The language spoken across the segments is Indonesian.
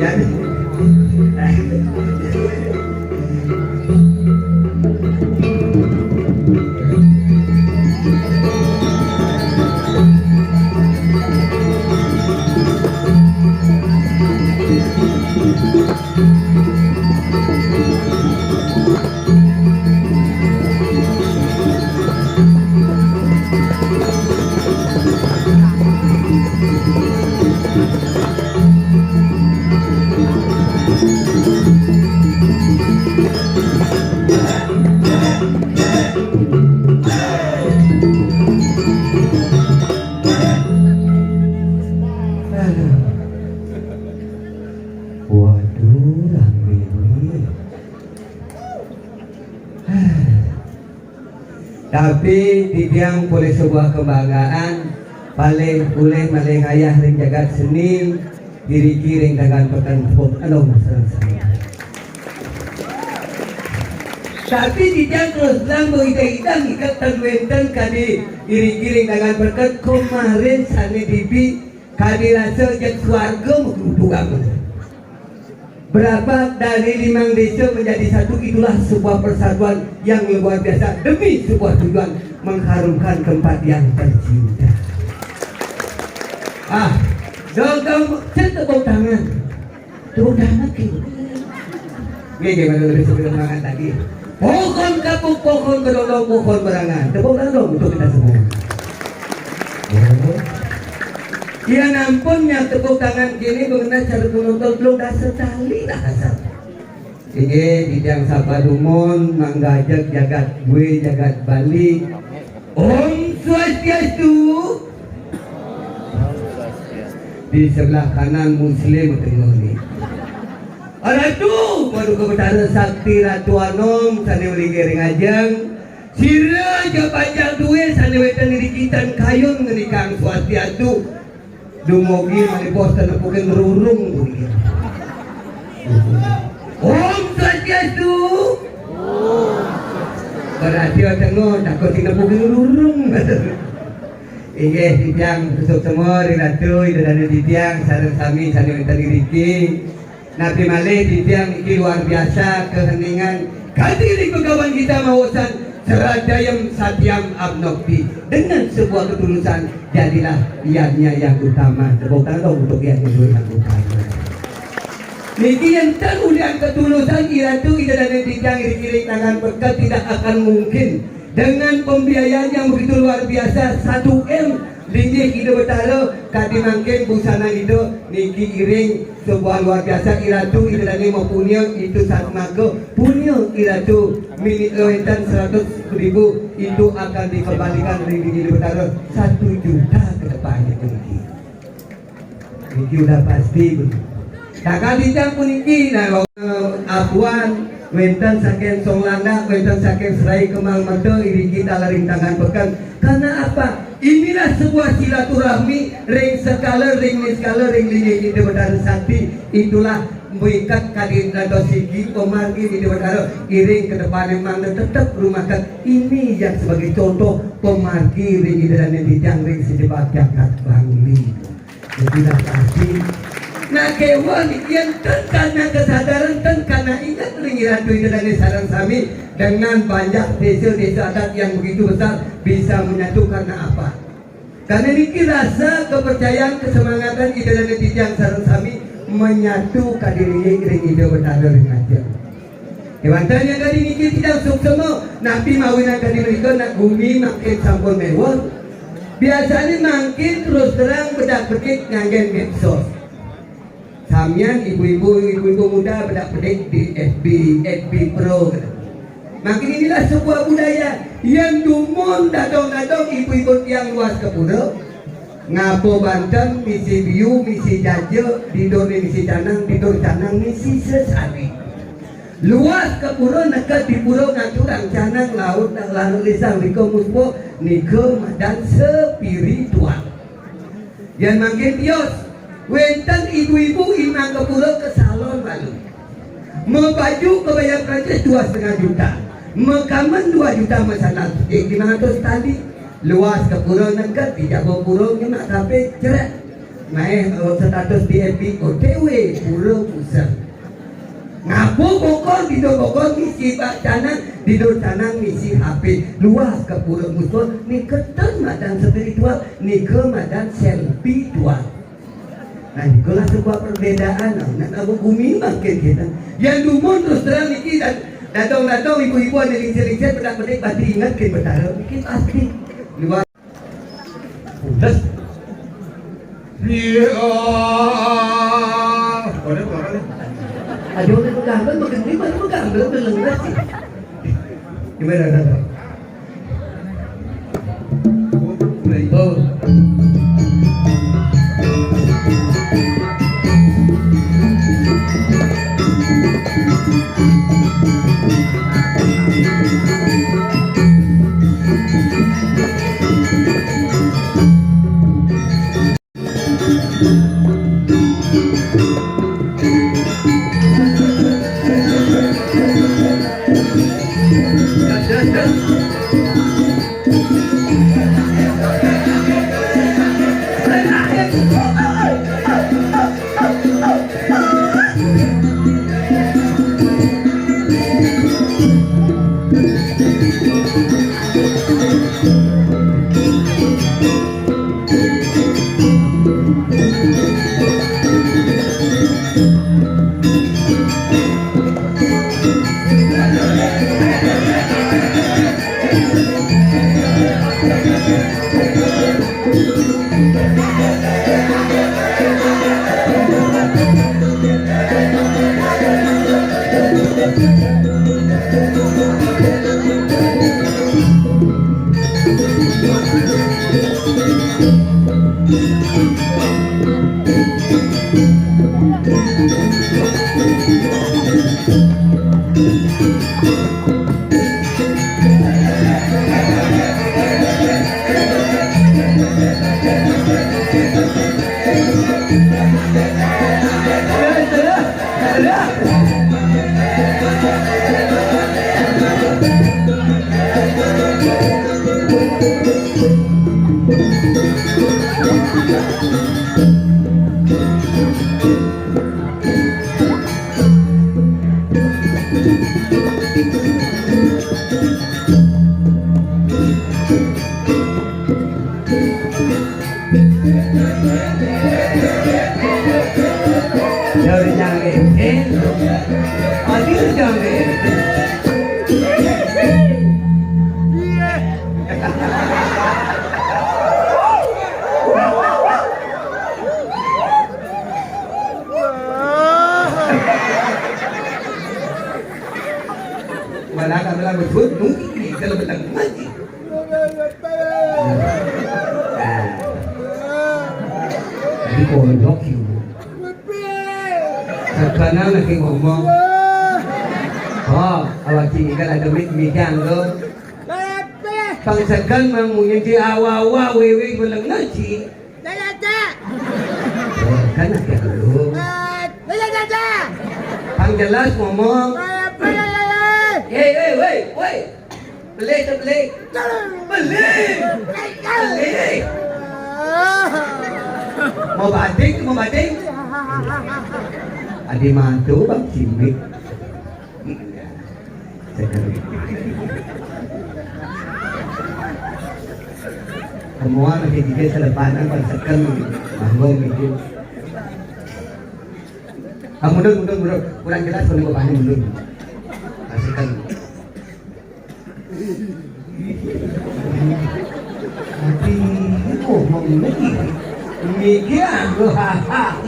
jadi. Tapi dibiang boleh sebuah kebanggaan paling boleh maling ayah ring jagat seni diri kiring dengan pekan pun along selesai. Tapi dibiang terus lang berhidang ikat tanwenten kadi diri kiring dengan berkat kemarin sani dibi kadi rasa jat suarga mengkutugang. Berapa dari 5 desa menjadi satu, itulah sebuah persatuan yang luar biasa demi sebuah tujuan mengharumkan tempat yang tercinta. Dong, tepuk tangan. Tepuk tangan gitu. Gimana lebih sebelum makan tadi? Pohon kapuk, pohon kedolong, pohon berangan. Tepuk tangan dong untuk kita semua. Ia nampunnya tepuk tangan kini mengenai cara penonton belum dah sekali dah asal. Ini bidang Sapa Dumon, Manggajak jagat gue jagat balik. Om Swastiastu. Di sebelah kanan Muslim Tengoni. Ratu, baru ke Betara Sakti Ratu Anom, sana uli gering ajeng. Sira japanjang duwe sana wetan dirikitan kayun ngenikang Swastiastu. Dumogi malipos tenepukin rurung dunia. Om Swastiastu. Berarti tengok takut tinepukin rurung. Inge titiang susuk semua rilatu itu dari titiang sareng sami sani minta diriki. Nabi malih titiang iki luar biasa keheningan. Kadiri pegawai kita mawasan Seradayam Satyam Abnokti dengan sebuah ketulusan jadilah ianya yang utama. Tepuk tangan dong untuk ianya yang utama. Niki yang terulian ketulusan iratu ida dan tijang iri-iri tangan berkat tidak akan mungkin dengan pembiayaan yang begitu luar biasa 1M linggih ida betara kadi mangkin busana ida niki iring sebuah luar biasa iratu ida dan mau punya itu saat maka punya iratu minit loentan 100.000 itu akan dikembalikan ringgih ida betara 1 juta ke depannya niki udah pasti kakak bijak pun niki nah apuan wenten saking songlanda wenten saking serai kemal mata iri kita laring tangan pekan karena apa? Inilah sebuah silaturahmi ring skala ring niskala ring linyi di Betara Sakti itulah mengikat kadir dan dosiki pemargi di Betara iring ke depan memang tetap rumahkan ini yang sebagai contoh pemargi ring dan dijang ring sejebat jagat Bangli tidak pasti nah kewan yang karena kesadaran karena ingat ringiran duit dan sarang sami dengan banyak desa-desa adat yang begitu besar bisa menyatu karena apa? Karena ini rasa kepercayaan kesemangatan ide dan tijang sarang sami menyatu kadirinya ring ide betara dengan jam. Kewantanya kali ini tidak suksema nabi mawinan kali mereka nak bumi makin sampun mewah. Biasanya makin terus terang bedak-bedik nganggen medsos. Samian ibu-ibu muda bedak-bedik di FB Pro. Makin inilah sebuah budaya yang dumun dadong-dadong ibu-ibu yang luas ke pura. Ngapo Banten, misi Biu, misi Jaje, Didor misi Canang, Didor Canang, misi Sesari. Luas ke pura, nekat di pura ngacurang Canang, laut, lalu lisang, Niko Muspo, Niko dan spiritual. Yang makin tios. Wenten ibu-ibu imang ke pura ke salon lalu mau baju kebayang Prancis 2,5 juta mekaman 2 juta masalah 500 tali luas ke pura nekat tidak bawa pura nak sampai cerak naik status di FB OTW pulau pusat ngapu bokor di bokor misi pak canang di canang misi HP luas ke pulau musuh ni ketan madan spiritual ni ke madan selfie tua. Nah itulah sebuah perbedaan. Nah abu bumi makin kita yang dumun terus terang niki dan datang ibu-ibu ada lincir-lincir pedak-pedik pasti ingat ke betara mungkin pasti luar udah iya aduh ini gambar makin ini baru gambar berlengas sih gimana ada oh wala ka malang betul mungkin kalau betul ngaji di pondok itu sekarang lagi ngomong oh awak cing kan ada mikir lo pangsakan mamunya di awa-awa wewe belang ngaji kan ada lo pang jelas ngomong Woi, beli. Mau bading. Adi mantu bang cimik. Semua lagi tiga selepanan pangsakan bangun itu. Mundur. Kurang jelas kalau kau panen mundur. Kasihkan. Tapi ngomong lagi, mikir aku hahaha.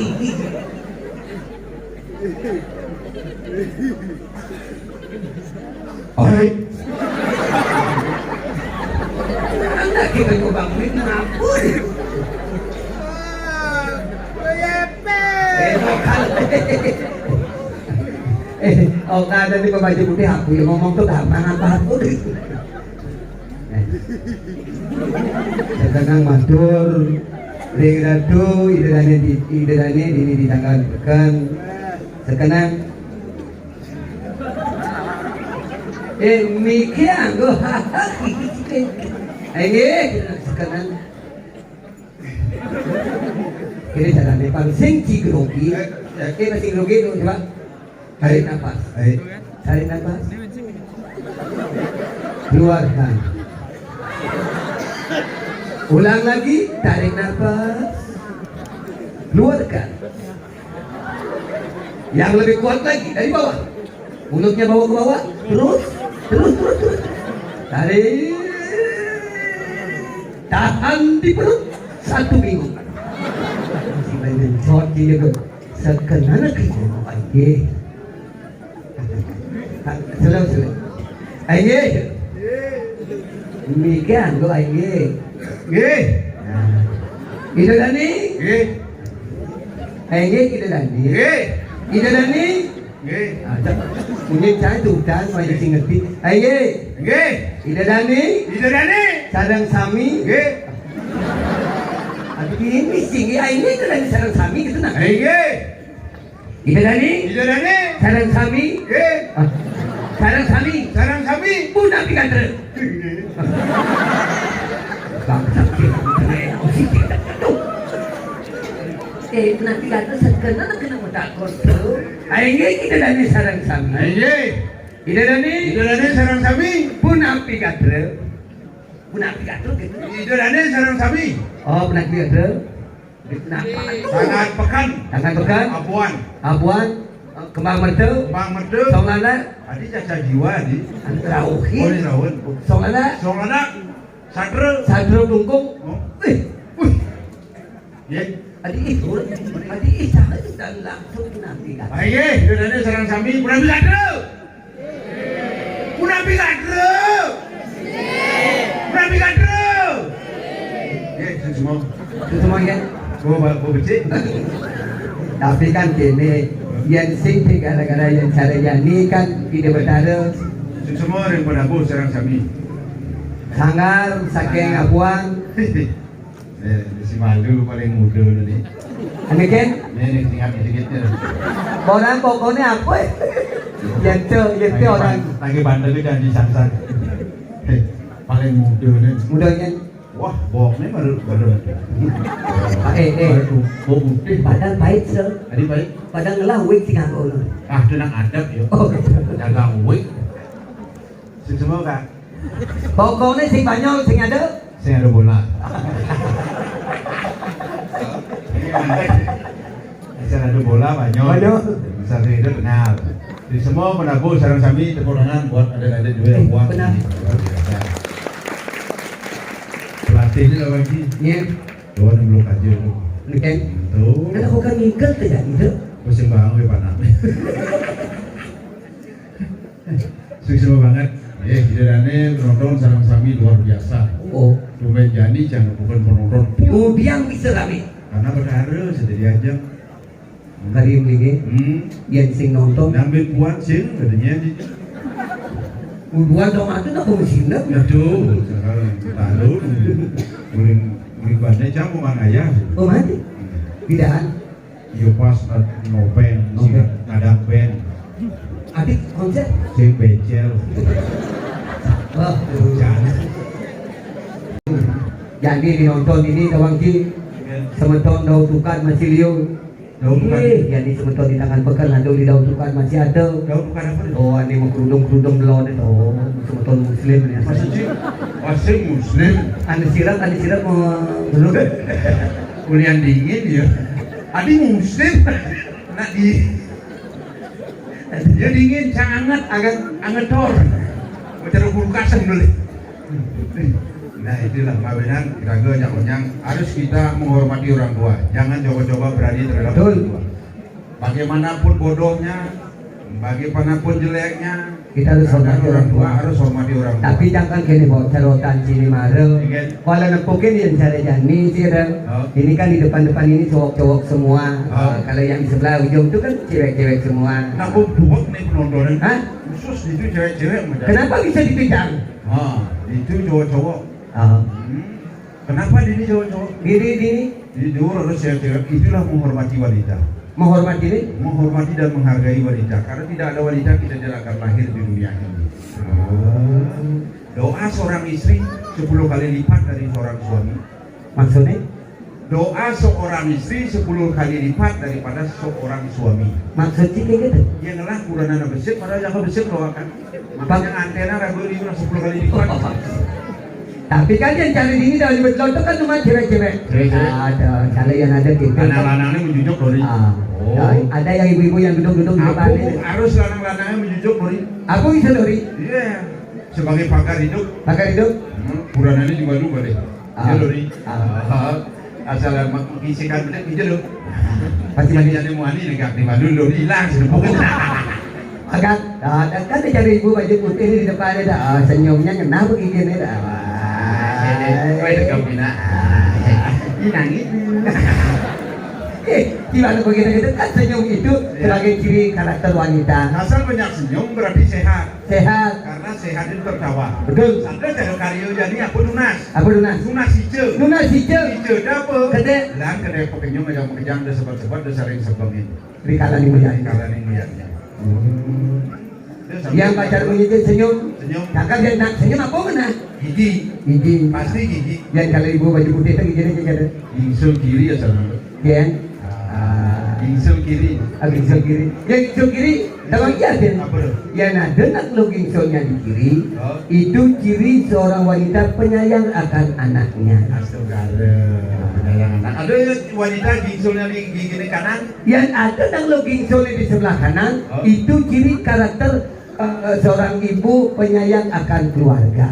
Oi, anak kita kau bangun ngampun. Oh kada di baju putih aku yang ngomong tuh gampang apa aku sekarang matur Ratu idrane ini ditanggalkan sekarang mikir aku ini sekarang Ini cara Nepal sing grogi. Masih grogi tuh coba. Tarik nafas. Tarik nafas. Keluarkan. Ulang lagi, tarik nafas. Keluarkan. Yang lebih kuat lagi dari bawah. Mulutnya bawa ke bawah. Terus. Tarik. Tahan di perut 1 minggu. Si Biden short dia ke sekenana kita. Aye. Selalu. Aye. Demikian go aye. Nggih. Ida Dani? Nggih. Aye kita Dani. Nggih. Ida Dani? Nggih. Mungkin saya tudan mai sing ngerti. Aye. Nggih. Ida Dani? Ida Dani? Sareng sami? Nggih. Aduh ini sing aye itu Dani sareng sami gitu nah. Nggih. Ida Dani? Ida Dani? Sareng sami? Nggih. Sareng sami? Puna pikantre. Nanti kata sekena kena mutakon tuh. Aye kita Dani sareng sami. Aye. Ida Dani sareng sami. Puna pikantre. Gitu. Ida Dani sareng sami. Oh, puna pikantre. Kenapa? Tangan pekan. Abuan. Kembang merdu. Song lana. Adi caca jiwa adi. Rauhin. Song lana. Sadro dungkung. Adi itu dan langsung nanti kan. Aye, dodane sareng sami puna pigadro. Semua ya. Gua becik. Tapi kan kene yang sing gara-gara yang cara yani kan tidak bertara. Semua orang pada bos sareng sami. Sangar saking abuan. Si malu paling muda ni. Ane ken? Ni tinggal sedikit. Orang pokoknya apa? Yang orang lagi bandel itu janji sansan. Paling muda ni. Mudanya. Wah, boknya baru. Bok putih. Padahal baik sir. Adi baik. Padahal ngelah wik sing aku. Tenang adab ya. Oh. Jaga wik. Semua kak. Pokoknya sing banyol sing ada. Saya ada bola. Saya ada bola banyak. Bisa itu kenal. Di semua penabuh sarang sami tekurangan buat ada juga yang buat. Benar. Pelatihnya lah lagi. Iya. Dua yang belum kaji dulu. Ken. Tuh. Kan aku kan ngikut tidak gitu. Musim bangun ya panas. Sukses banget. Hidangannya penonton sarang sami luar biasa. Oh. Dompet Jani jangan bukan penonton. Biang bisa kami. Karena berharga sedih aja. Kali ini, yang sing nonton. Ambil puan sih, katanya ni. Buat dong itu nak mesin dah. Ya tu, sekarang lalu boleh bandai jam memang ayah. Oh mati. Bidaan. Yo pas nopen, ada band. Adik konser. Si becel. Oh, jangan. Jadi nonton ini Tawang Ki. Semeton daun tukar masih liu. Daun tukar. Jadi semeton di tangan bekal ada di daun tukar masih ada. Daun tukar apa? Oh, ini mau kerudung melon itu. Oh, semeton muslim ni. Maksudnya masih muslim. Anda sirat mau belum. Kuliah dingin ya. Adi muslim. Nak di. Dia dingin, sangat anget tor. Macam kulkas dulu. Nah itulah mawinan kita yang harus kita menghormati orang tua. Jangan coba-coba berani terhadap orang tua. Bagaimanapun bodohnya, bagaimanapun jeleknya, kita harus hormati orang tua. Harus hormati orang tua. Tapi jangan kini bawa cerotan sini marah. Kalau nempukin yang cara jani sih ini kan di depan ini cowok-cowok semua. Kalau yang di sebelah ujung itu kan cewek-cewek semua. Nah, buat nih penonton. Hah? Khusus itu cewek-cewek. Kenapa bisa dipijang? Itu cowok-cowok. Kenapa ini cowok-cowok? Ini dua harus cewek-cewek. Itulah menghormati wanita. Menghormati ini? Menghormati dan menghargai wanita. Karena tidak ada wanita kita tidak akan lahir di dunia ini. Doa seorang istri 10 kali lipat dari seorang suami. Maksudnya? doa seorang istri 10 kali lipat daripada seorang suami. Maksudnya kayak gitu. Ya ngelah kurang anak besar, padahal yang besar doakan. Makanya antena ragu di 10 kali lipat. Tapi kan yang cari ini dari betul itu kan cuma cewek-cewek. Cewek-cewek. Ada, kalau yang ada gitu. Lanang-lanangnya menjunjung Dori. Ada yang ibu-ibu yang duduk-duduk di depan ini. Harus lanang-lanangnya menjunjung Dori. Aku bisa Dori. Iya. Sebagai pakar hidup. Pakar hidup. Buranannya juga lupa deh. Iya Dori. Asal mengisikan benar gitu loh. Pasti Jadi mau ani negak di Bandung Dori hilang sedepokan. Kan, kan dia cari ibu baju putih ini di depan ada senyumnya ngena begini dah. Kau itu kambina. Ini nangis. Gimana begitu gitu kan senyum itu sebagai ciri karakter wanita. Asal banyak senyum berarti sehat. Sehat. Karena sehat itu tertawa. Betul. Sampai kalau karyo jadi apa lunas? Apa lunas? Lunas hijau. Lunas hijau. Hijau apa? Kede. Lan kede pekenyum yang mengejang dan sebat-sebat dan sering sebelumnya. Di kalan ini ya. Kalan ini melihatnya. Yang pacar menyidik senyum. Senyum. Kakak dia nak senyum apa mana? Gigi. Gigi. Pasti gigi. Yang kalau ibu baju putih itu giginya jadi. Gingsul kiri ya sama. Yang. Gingsul kiri. Gingsul kiri. Yang gingsul kiri sama iya kan? Apa tuh? Yang ada nak lo gingsulnya di kiri. Oh. Itu ciri seorang wanita penyayang akan anaknya. Astagfirullah. Penyayang anak. Ada wanita gingsulnya di gigi kanan. Yang ada nak lo gingsulnya di sebelah kanan. Oh. Itu ciri karakter seorang ibu penyayang akan keluarga.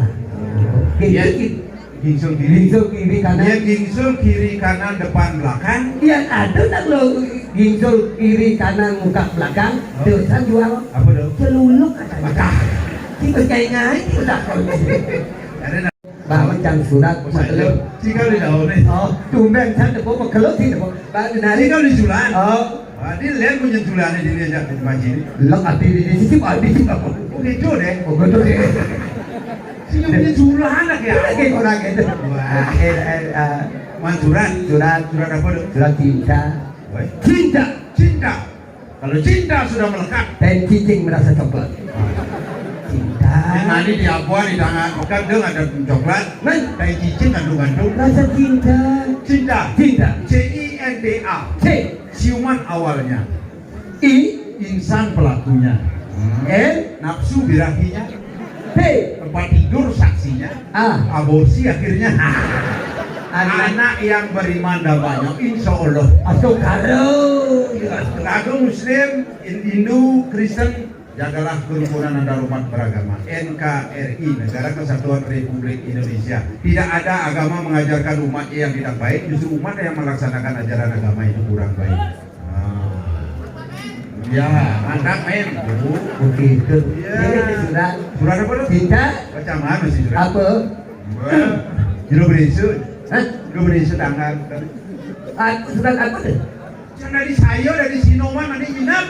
Iya. Gitu. Gingsul kiri. Gingsul kiri kanan. Dia gingsul kiri kanan depan belakang. Yang ada nak lo gingsul kiri kanan muka belakang. Oh. Dosa jual. Apa dong? Celuluk katanya. Maka. Kita kayak ngai kita Ada nak. bahwa jam surat makeluk. Jika di daun ni. Oh, tumben saya depo makeluk sih depo. Baru nari Jika di jualan. oh, Dia lihat punya jualan ni dia ajak di majlis ni. lok api di sisi di sini apa? Oh gitu deh. Oh, betul deh. Sini punya jualan lah ya. Kayak orang itu. Wah. Mansuran. Surat Surat apa dong? surat cinta. Woi. Cinta Cinta. Kalau cinta sudah melekat. dan cicing merasa coklat. Cinta. Nanti di abuan di tangan. Maka dia ada coklat. Men, Kayak cicing kandung-kandung. rasa cinta. Cinta. Cinta. CINTA. C Ciuman awalnya. I Insan pelakunya. N Nafsu birahinya. P Tempat tidur saksinya. A Aborsi akhirnya. anak Anak yang beriman dan banyak, insya Allah. masuk karo. Lagu Muslim, Hindu, Kristen, jagalah kerukunan antar umat beragama. NKRI, Negara Kesatuan Republik Indonesia. Tidak ada agama mengajarkan umat yang tidak baik, justru umat yang melaksanakan ajaran agama itu kurang baik. Ya, mantap men. Begitu. Iya. Ini surat Surat apa tuh? cinta Baca mana sih surat? apa? Jero berisu. Hah? Jero berisu tanggal. Surat apa tuh? Jangan dari saya, dari Sinoman, nanti inap.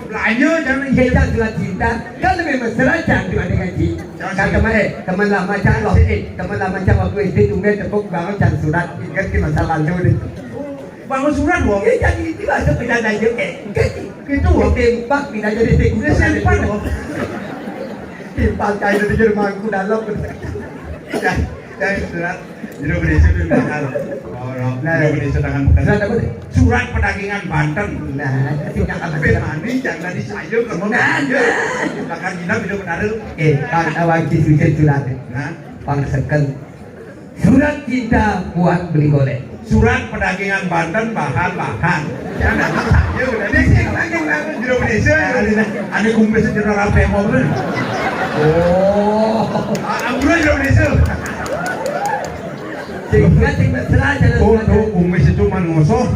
Belanja jangan Kita surat cinta kan lebih mesra jangan dibandingkan cinta. Kan teman lama jangan teman lama jangan waktu SD tumben tepuk bangun jangan surat ingat di masa lalu deh. bangun surat wong. Ya jadi itu masuk ke dalam juga. Gitu wong. Tempak tidak jadi Udah teguran sempat wong. Tempak kayak dari Jermanku dalam. Dari surat jero berisu di tanggal. Nah, jero berisu tangan bekas. Surat apa tuh? Surat pedagangan Banten. Nah, ketika Tapi mani jangan di saya kalau mau aja. Bahkan kita bisa benar. kan awak sudah surat. Nah, Pangsekan surat cinta buat beli golek. surat pedagangan Banten bahan-bahan. Jangan di saya udah nih lagi jero berisu. Ane kumpul sejarah rapi mobil. Oh, Ambil jero berisu. sehingga mesra jangan Tuh, kumis itu cuma ngosok.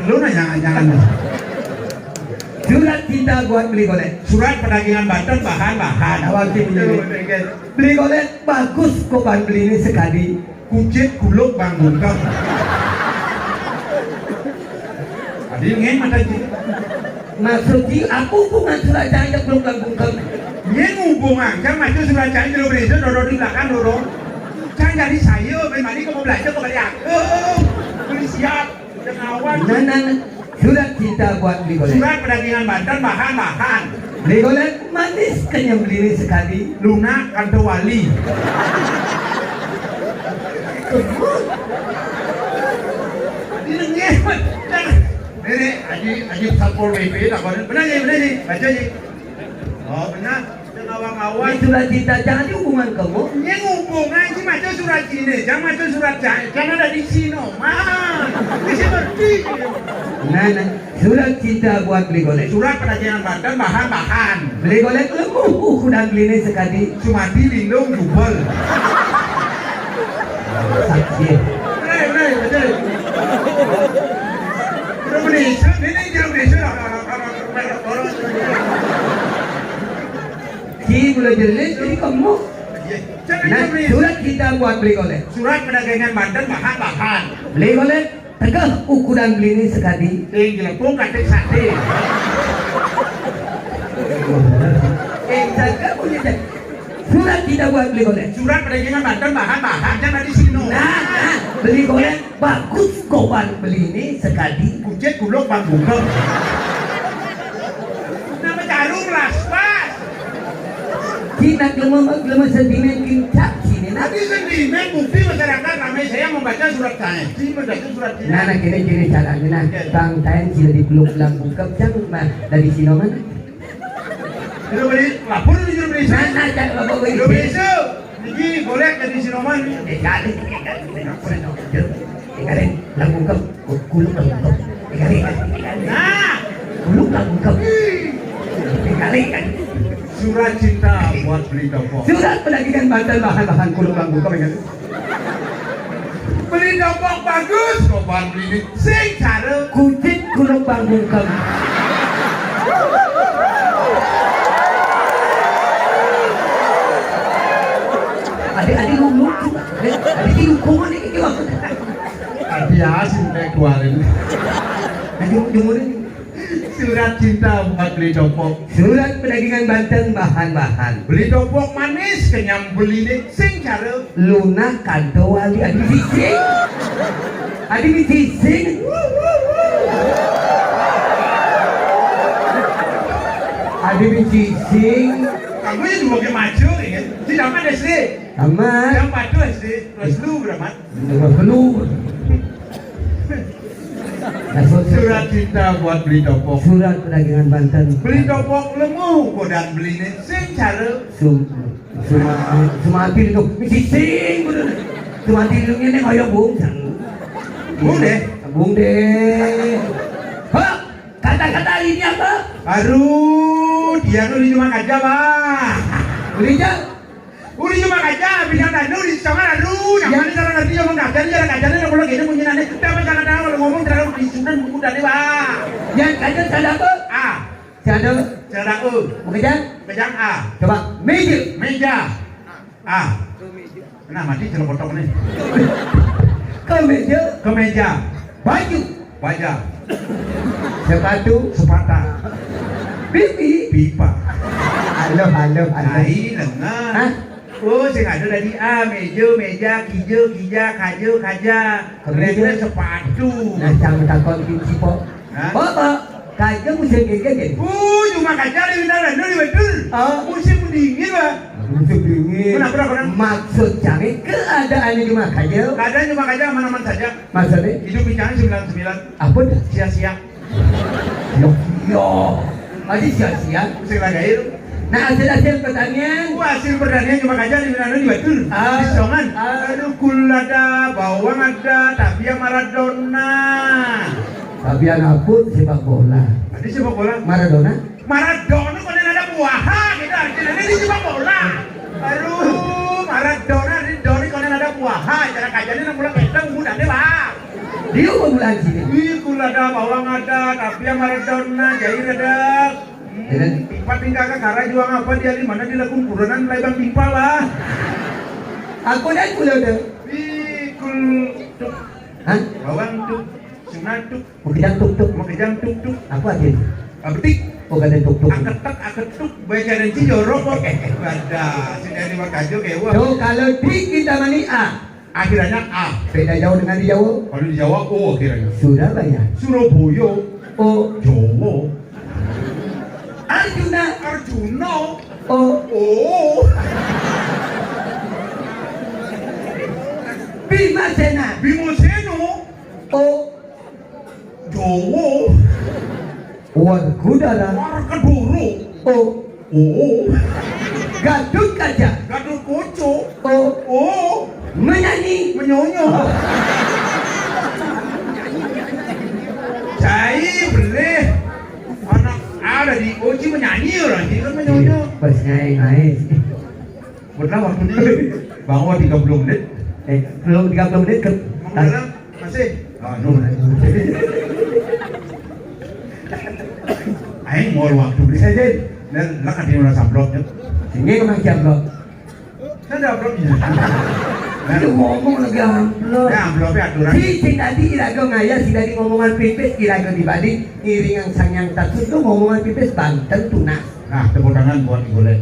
Lu nanya jangan. surat cinta buat beli golek. Surat perdagangan Banten bahan-bahan. Awak beli golek bagus kok bahan beli ini sekali. Kucit kuluk bang bungkam. Ada yang ingin mata ji. Maksudnya aku hubungan surat cinta belum langsung. Dia ngubung aja maju surat cinta jero berisu dorong di belakang dorong. Jangan dari saya, memang ini kamu belajar kok kali aku. Beli siap, jangan awan. Nah, surat cinta buat beli golek. Surat perdagangan Banten bahan-bahan. Beli golek manis kan yang beli ini sekali. Lunak Kantowali. Ini ngemet. Ini aji Satpol PP tak benar ni, baca je. Oh benar. Awang-awang surat cinta jangan hubungan kamu. Yang hubungan si macam surat cinta, jangan macam surat jangan ada di sini, mah. Di seperti. Nah, surat cinta buat beli golek. Surat perjanjian Banten bahan-bahan. Beli golek kudang beli ni sekali. Sumati lindung jubel. Saksi. Betul. Udah beli, ini jangan beli Si boleh jelas jadi kamu. Nah, surat kita buat beli golek. Surat perdagangan Banten bahan-bahan. Beli golek tegak ukuran beli ini sekali. Jelepung katik sate. Tegak punya cek. Surat kita buat beli golek. Surat perdagangan Banten bahan-bahan jangan di sini. Nah, beli golek bagus kawan beli ini sekali. Kucet kuluk bang buka. Nama jarum laspas. Kita lemah sentimen kincak sini. Tapi sentimen bukti masyarakat ramai saya membaca surat saya. Si membaca surat saya. Nah, kira-kira caranya nah. Bang Tayan sila dipeluk lambung jangan mah dari sini mana? Sudah beli lapor di jual beli. Nah, jangan bawa beli. Jual beli so. Ini boleh dari Sinoman. Kali, lambung kau, kuluk lambung kau. Kali. Nah, Kuluk lambung kau. Kali. surat cinta buat beli topok. Surat pendakian Banten bahan-bahan kuluk lambung kau ingat? Beli topok bagus, kau bahan beli ini. Sing cara Kucit kuluk lambung kau. Adik-adik ngomong, adik hukuman ini gimana? Adi asin kayak keluarin. Adik ngomong Surat cinta buat beli topok. surat pendakian Banten bahan-bahan. Beli topok manis kenyang beli ini. Sing cara Luna kanto wali adi bising. Adi bising. Adi bising. kamu yang juga ke maju ya. Tidak mana SD. Amat. Yang padu SD. Terus lu berapa? Penuh. Surat cinta buat beli topok. Surat pendakian Banten. Beli topok lemu kodan beli ini. Sing cara Sumati itu bising. Sumati itu ini kayak bung. Bung deh. Bung deh. Hah? Kata-kata ini apa? Aduh, dia nu di cuma kaca bah. Ulinya? Uli cuma kaca, bisa tanu di sama aduh. Yang mana cara ngerti yang mengajar, cara kajarnya yang boleh gini punya nanti. Tapi jangan tahu kalau ngomong terlalu disusun buku dari bah. Yang kajian cara apa? A, Cara cara U, Bekerja? pejang A, Coba meja. meja. A. Nah, mati celok kotok nih. Ke meja. Kemeja, Baju. baja, Sepatu. sepata, Pipi. pipa. Halo. Ai lengan. Hah? Oh, sing ada dari A, meja, kijo, kija, kajo, kaja. Keren sepatu. Nah, jangan takon kunci po. Hah? Bapak, kajian musim gede. Cuma kaca di bintang di betul. Musim dingin, Pak. Musim dingin. Kenapa? Maksud cari keadaannya cuma kajian. Keadaan cuma kaca aman-aman saja. Maksudnya? Hidup bicara 99. Apa dah? Sia-sia. Yo. Masih sia-sia. Sing lagair. Nah, hasil pertanian. Hasil pertanian cuma kaca di bintang di betul. Di songan. Aduh, kul ada, bawang ada, tapi Maradona. Tapi anak pun sepak bola. Tadi sepak bola. Maradona. Maradona kok ada buahan gitu artinya ini sepak bola. Aduh, Maradona di Doni kok ada buahan. Cara kajanya nang bola keteng mudah deh, Pak. Dia mau bulan sini. Ih, kul ada, bawang ada, tapi Maradona, Jair ada. Pipa tinggal ke karena juang apa dia di mana dilakukan kurunan mulai bang pipa lah. Aku dan kula dah. Ih, kul tuk, Hah? bawang tuk, sunat tuk, Mau kejang tuk. mau kejang tuk tuk, Apa aja? abetik. Oh, kata tuk. Aketek, baca dan cijorok kok. Ada, sudah di Makajo kayak wah. So, kalau di kita mani A. Akhirnya A. Beda jauh dengan di Jawa. Kalau di Jawa O akhirnya. Surabaya. Surabaya, O. Jawa, Arjuna. Arjuna, O. O, Bima. Warkudara. War keduru. Oh. Oh. Gadut kaca. Gadut kocok. Oh. Oh. Menyanyi. Menyonyo. Cai boleh. Anak ada di Oji menyanyi orang ini kan menyonyo. Pas ngai. Betul waktunya bahwa 30 menit. Belum 30 menit ke. Mengalang masih. Ah, no. Aing mau waktu di saja. Dan lakan di mana samplotnya. Sini kemana jamblok? Saya ada amplopnya. Itu ngomong lagi amplop. Ya amplopnya aturan. Si tadi irago ngaya si tadi ngomongan pipis irago dibanding iringan sanyang tatu itu ngomongan pipis Banten tunas. Nah, tepuk tangan buat Igolek.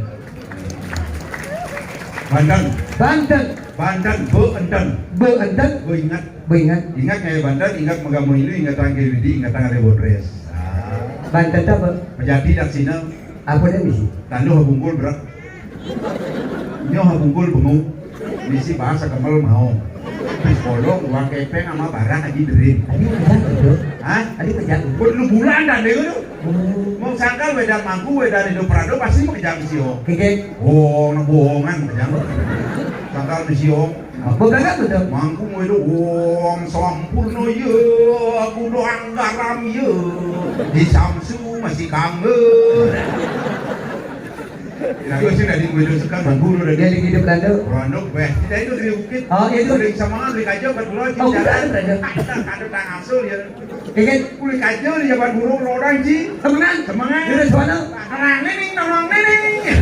Banten, Banten beenten, beenten ingat, beingat ingat kayak Banten, ingat megamu ini, ingat tangga Widi, ingat tangga Rebodres. Banten apa? Menjadi dak sini, Apa dia misi? tandu habungkul berak, nyoh habungkul benguk, misi bahasa kemal mau, psikolog, uang kepeng sama barang aja dering. Tadi kerja itu. Hah? Tadi kerja. Lu bulan dan deh itu. Mau sangkal wedang mangku, wedang Indo Prado pasti mau kejam misi om. Keke. Oh, nak bohongan kejam. Sangkal misi om. Bukan kan betul. Mangku mau itu om sampurno ye, aku doang garam ye. Di Samsu masih kangen. Aku sih dari gue sekarang mangku udah Dia lagi di Belanda. Rondo, kita itu dari bukit. Oh, itu. Dari sama beli kajo ke pulau Oh, jalan. bukan, Ada tang asul ya. Keke. Beli kajo di Jalan Burung Lodang ji. Temenan. Semangat. Dia suara. Nolong nening.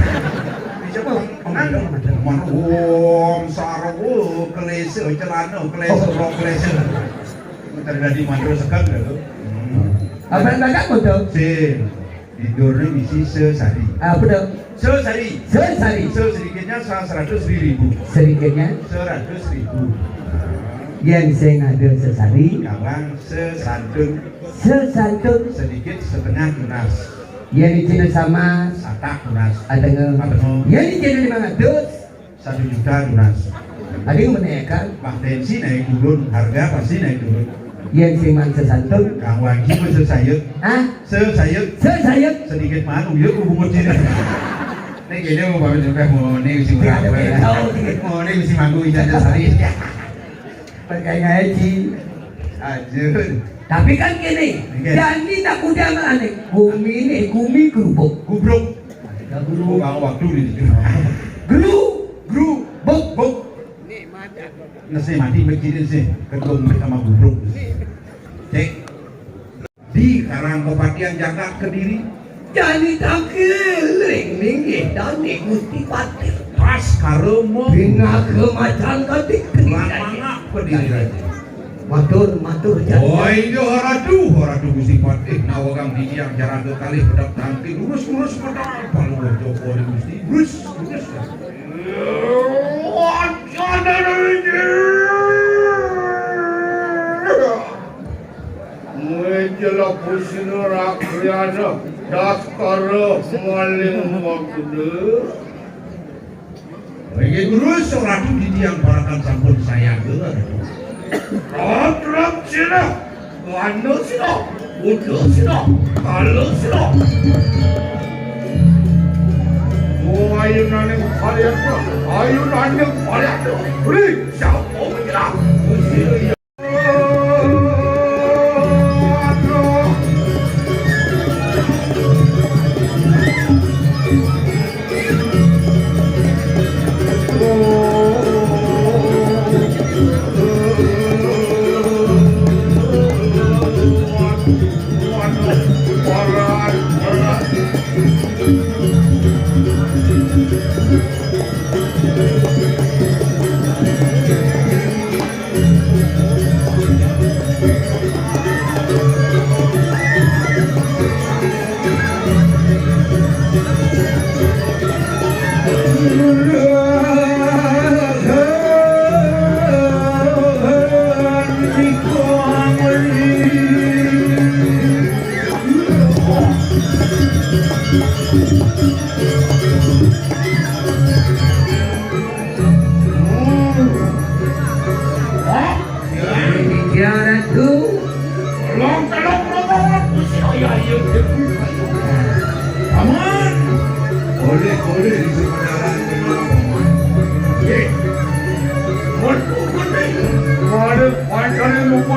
Om sarwo kelese celana kelese rok kelese. Terjadi mandro sekali lho. Apa yang banyak betul? Tidurnya misi sehari. Apa dong? Sehari. Sehari. Sedikitnya 100.000. Sedikitnya 100.000. yang saya ngadu sesari Kawan sesantun. sesantun Sedikit setengah tunas. yang di Cina sama Satak tunas. ada nge yang di Cina 500 1 juta tunas. ada yang menaikkan Potensi naik turun, harga pasti naik turun. yang siman sesantun Kawan kita sesayut. Sesayut. sesayut Sedikit manu ya hubungan Cina. Ini gini mau bawa juga mau nih si murah. Mau nih si manggu ijazah sari. pakai ngaji Ajun. tapi kan gini jadi tak udah aneh gumi kerupuk Gubruk. guru Bang waktu di situ. guru Bok. Nasi mati begini sih. Kedung sama gubruk. Cek. Di Karang Kepatian Jakarta Kediri. jadi tak kering minggir dan ikuti patir Pas Karomo. bina kemacan katik Lamanga Kediri lagi. matur Oh ini horatu Gusti Patih nawagang di yang jarang kali pedang tangki lurus pedang palu Joko di Gusti lurus Menjelah pusing rakyat daskara maling waktu. Bagi lurus horatu di yang barakan sampun saya ke. Rap sila, ano sila, udo sila, kalo sila. Oh ayo naning palihan to. Beri, siapa kita? Usir.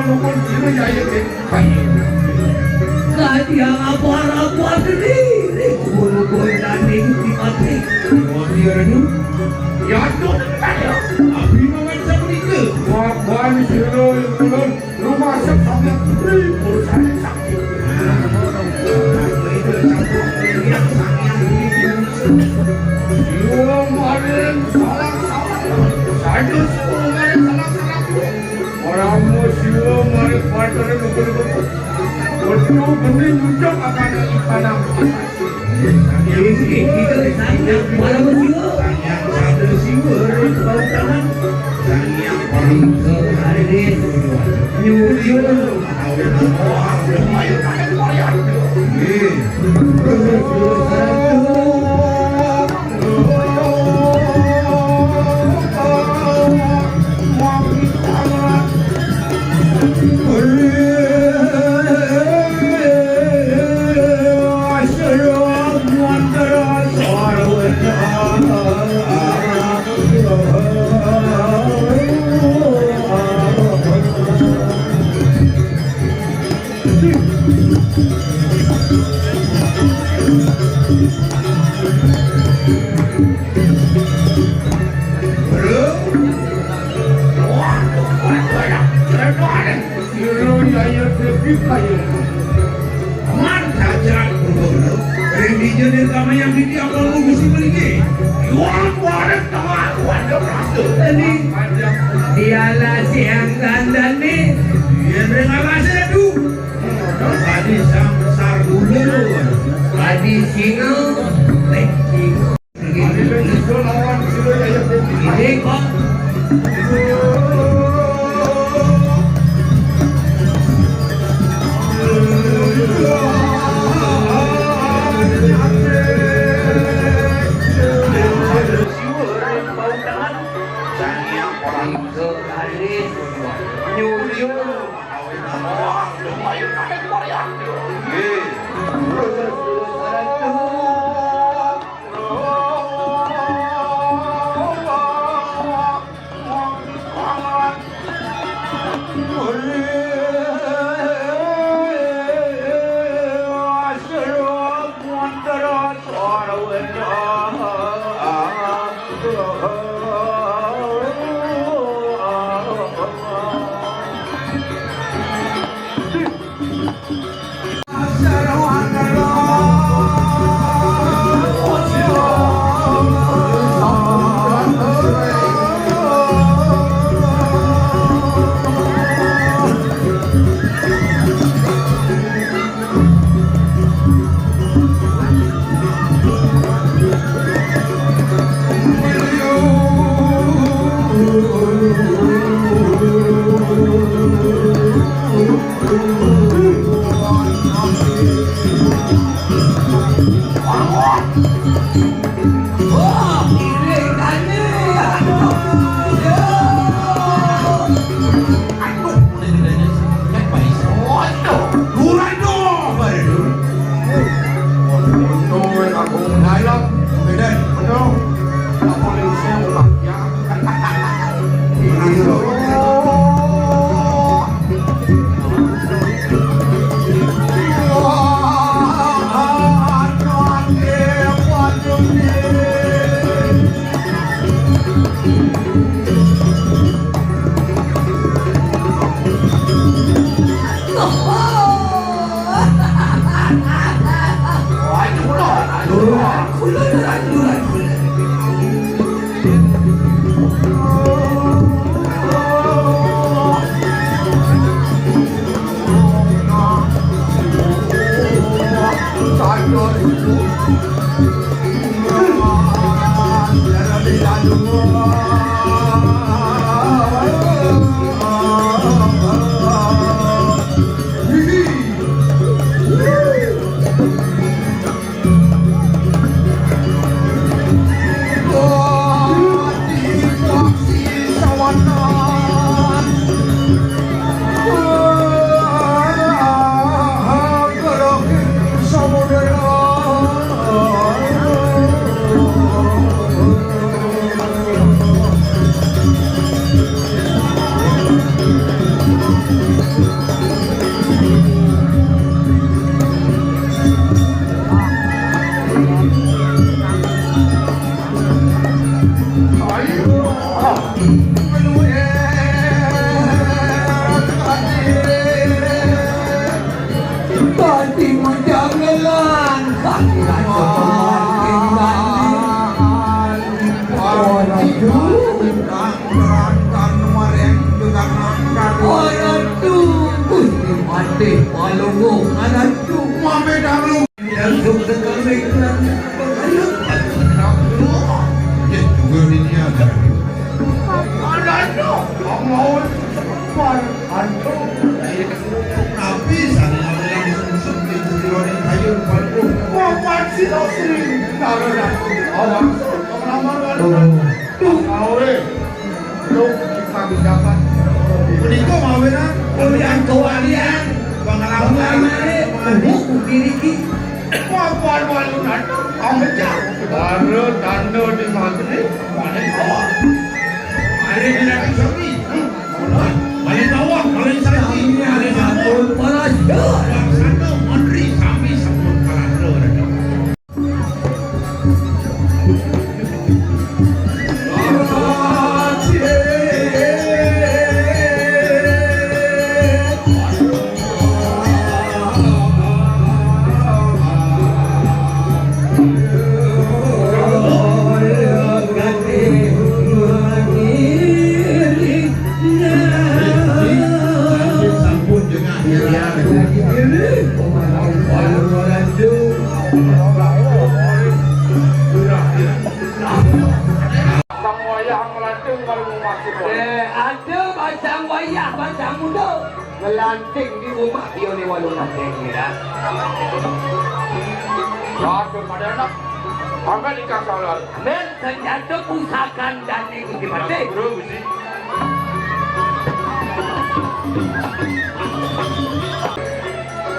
naman sino yayakin kayo. Kaya apa-apa sendiri. Kulo-kulo dating di mati. Ya doon tayo. Abi naman sa kulito. Wakwan sino yung tulong. Lumasap sa mga perusahaan sakit. Siwa maring salang-salang. Sado siwa maring salang-salang. Orang mo siwa maring partner ng gulo-gulo. Wato bening ujang akan ikanang Kita sayang, wala mo siyo. yang satu siwa rin pautangan. Yang paling Hari ini, nyunyun. Wah, lumayan kayak Korea. dialah siang dandan nih. Tadi singo, ini kok Parwalunan, ameja. Baru tanda di maghrib, paling bawah. Hari ini lagi sapi. Paling bawah, paling sapi. Paling Sampun parasyo. Laksana mandri kami sampun parasyo. Sampun dengan sang wayang melanting baru masuk. Ada macam wayah, macam muda melanting di rumah dia ni walung lanting ni dah. Satu pada anak. Angkat ikan salar. Men senjata pusakan dan ni di mati. Bro, mesti.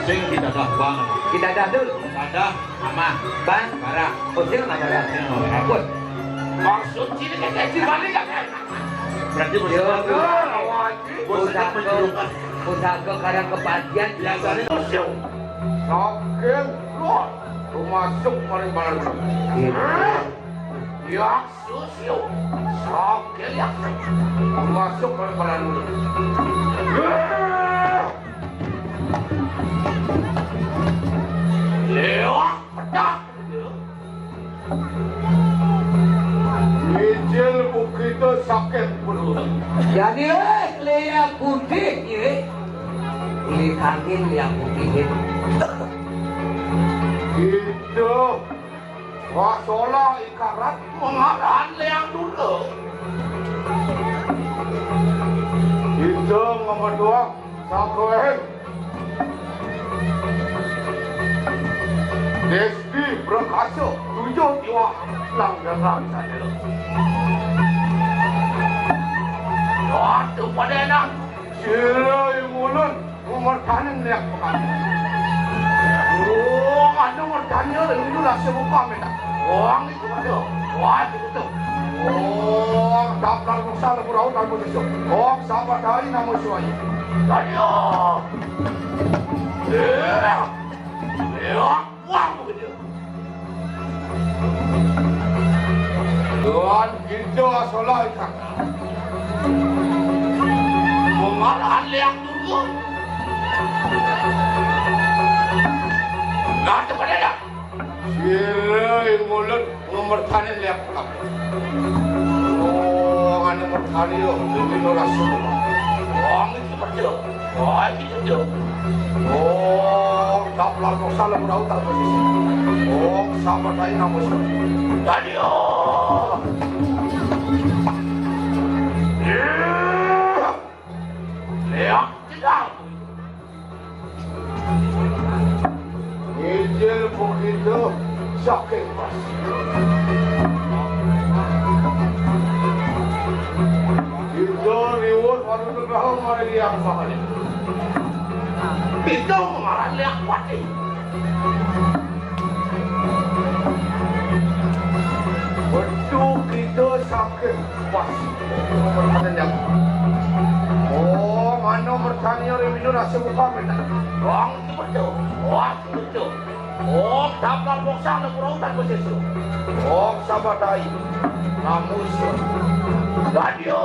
Sing kita dah bang. Kita dah dulu. Ada ama Bang, barang. oh sini nama dah. Akut. Maksud sini kayak di balik kan? Berarti Pusaka kadang kepatian biasanya musuh. Saking luar. Masuk paling balan. Ya susu. Saking ya. Masuk paling balan. Lewat pedak. Ijil begitu sakit perut. Jadi lihat putih ye. Lihat lihat putih. Itu masalah ikarat mengarah yang dulu. Itu nomor dua sakoen. Desti berkaso 7 jiwa langgaran saja. Waktu pada anak sirai mulut umur tanem liak pekan. Oh, ada umur tanem itu lah sebuka mereka. Orang itu ada, wah itu betul. Oh, daplar besar berau dan begitu. Oh, sahabat hari nama suami. Tanya. Wah begitu. Tuhan kita asalah ikan. Mengalahan liang dulu. Gak ada pada dah. Sirai mulut nomor tani liang pulang. Oh, nomor tani yo, lebih noras semua. Orang itu betul. Wah itu betul. Oh, tak lalu salah berau tak posisi. Oh, sahabat lain nama suami. Tadi lihat tidak. Ijil begitu sakit pas. Itu riwut baru terlalu mari lihat mahal. Itu mengarah lihat wati. Betul kita sakit pas. Oh, mana bertanya remino nasi buka mereka. Wang itu betul. Wang itu betul. Oh, dapat boksa nak kurang tak begitu. Oh, sahabat dai. Namun radio.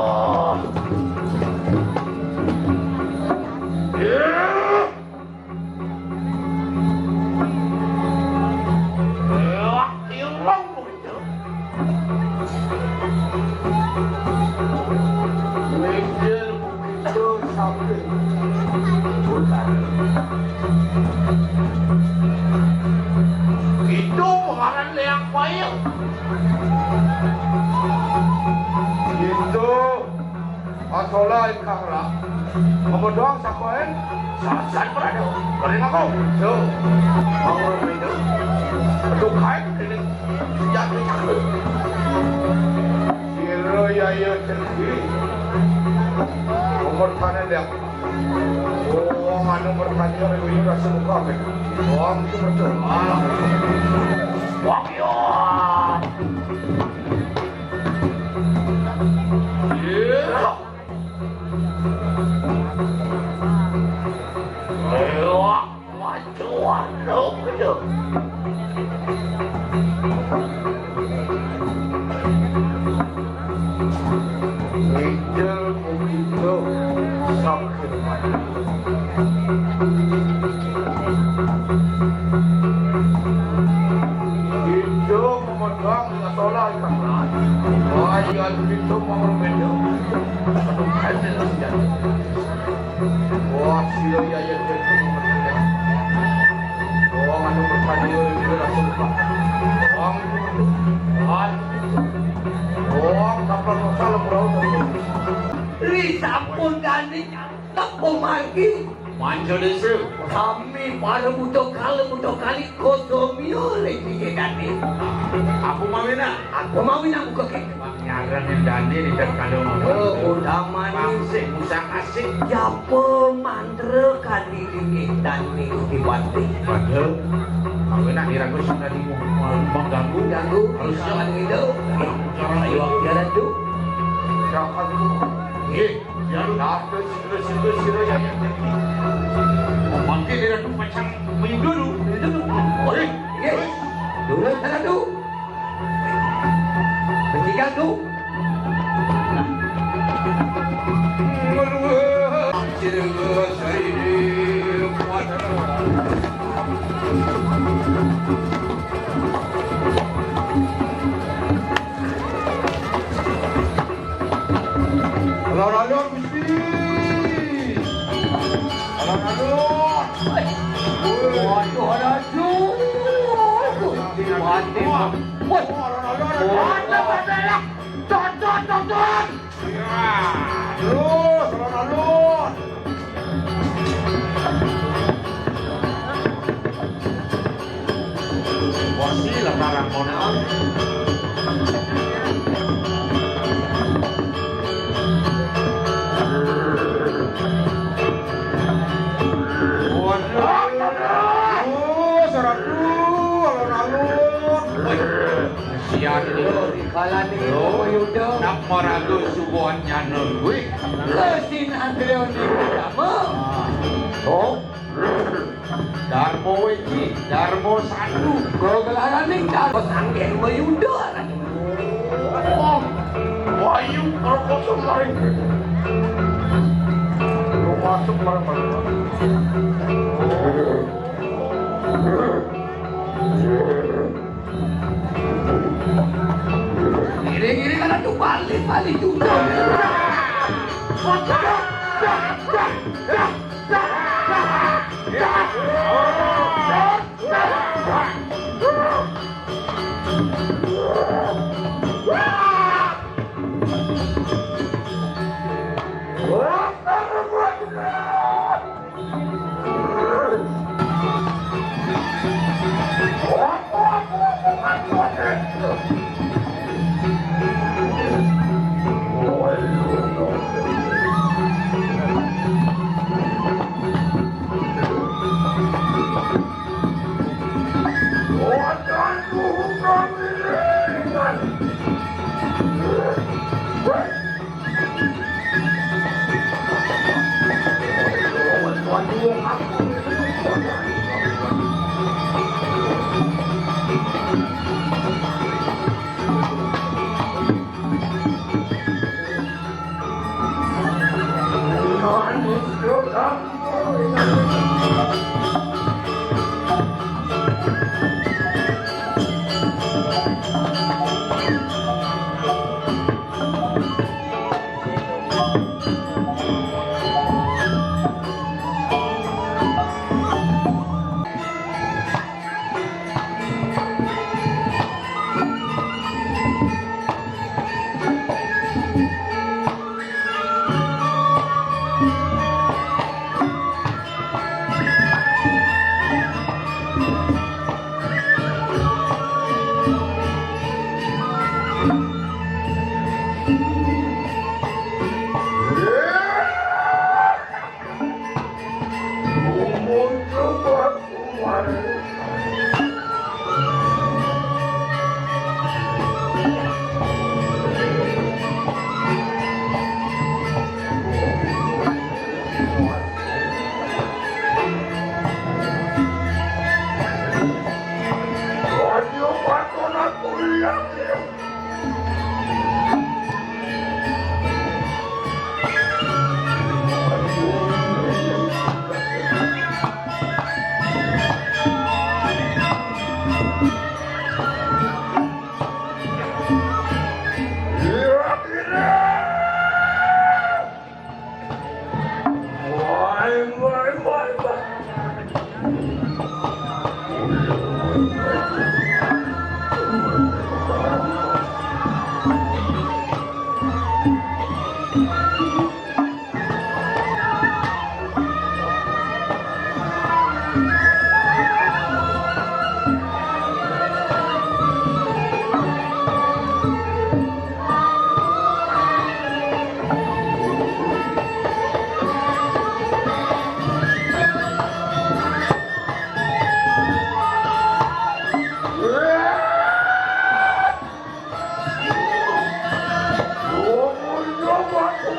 Itu mengarang leang payung. Itu asolah ikahra. Kamu doang sakoen. Sasan berada. Balik aku. So, kamu itu. Betul kait ini. Sejak itu. Siro ya ya sendiri. Umur tanah leang. Oh, anu bertanya ini rasa muka kan. Oh, itu betul. Wah, ya. Yeah. Ayo, waduh, betul. Ijel begitu sakit mati. Itu memegang masalah yang lain. Ayat itu memegang. Aduh, hasil saja. Wah, sila ayat itu memegang. Oh, anu bertanya itu langsung pak. Oh, kapal masalah perahu. Risapun gani tapo magi Manjo desu. kami pada butuh kali kosomio lagi gani Aku mawina. aku mau nak buka kek Nyaran yang dani di kalau udah manis Pangsik, musang asik. siapa mantra kali ini dan di pantai Padahal mawina diragu sudah di mengganggu. ganggu harus jalan itu ayo jalan tu Siapa itu? Ya lu dah sila yang mungkin dia tu macam dulu. Oi, dulu sana tu bertiga tu Alon-alon Gusti. Alon-alon. waduh aduh mati Wasilah barang modal. Sian ini kalah ni yuda nak marago subuhan nyanon gue. lesin Andreo ni pertama oh Darmo Weji, Darmo Sandu. gelaran ni dah sanggeng yuda Oh, Wayu kalau kosong lain. Lu masuk barang-barang. Gini-gini kan tu balik juga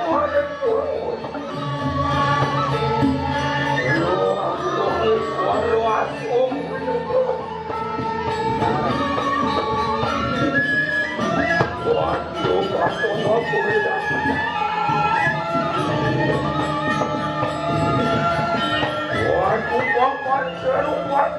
kemarin turun. Waru asum. Waduh, kamu beda. Waduh, bapak serupat.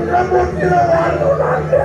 Rebut kiloan nanti.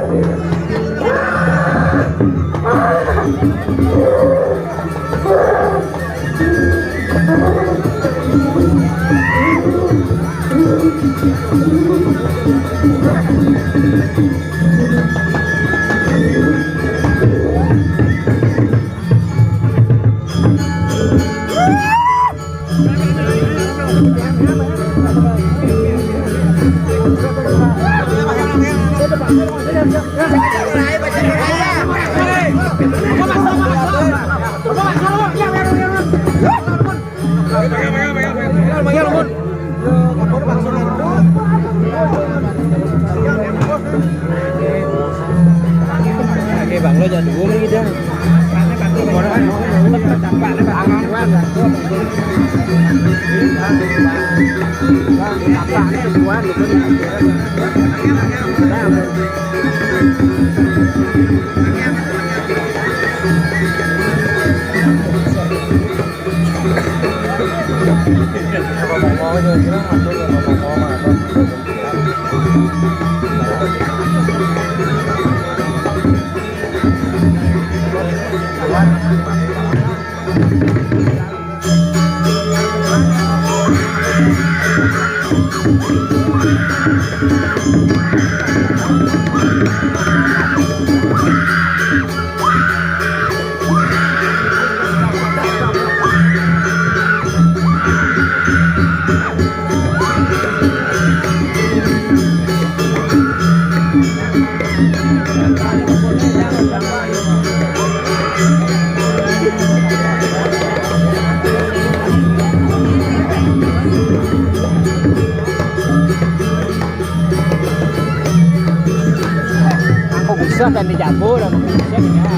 Bang lo jangan dulu lagi dong. Aku bisa kan dicampur sama bisa ya.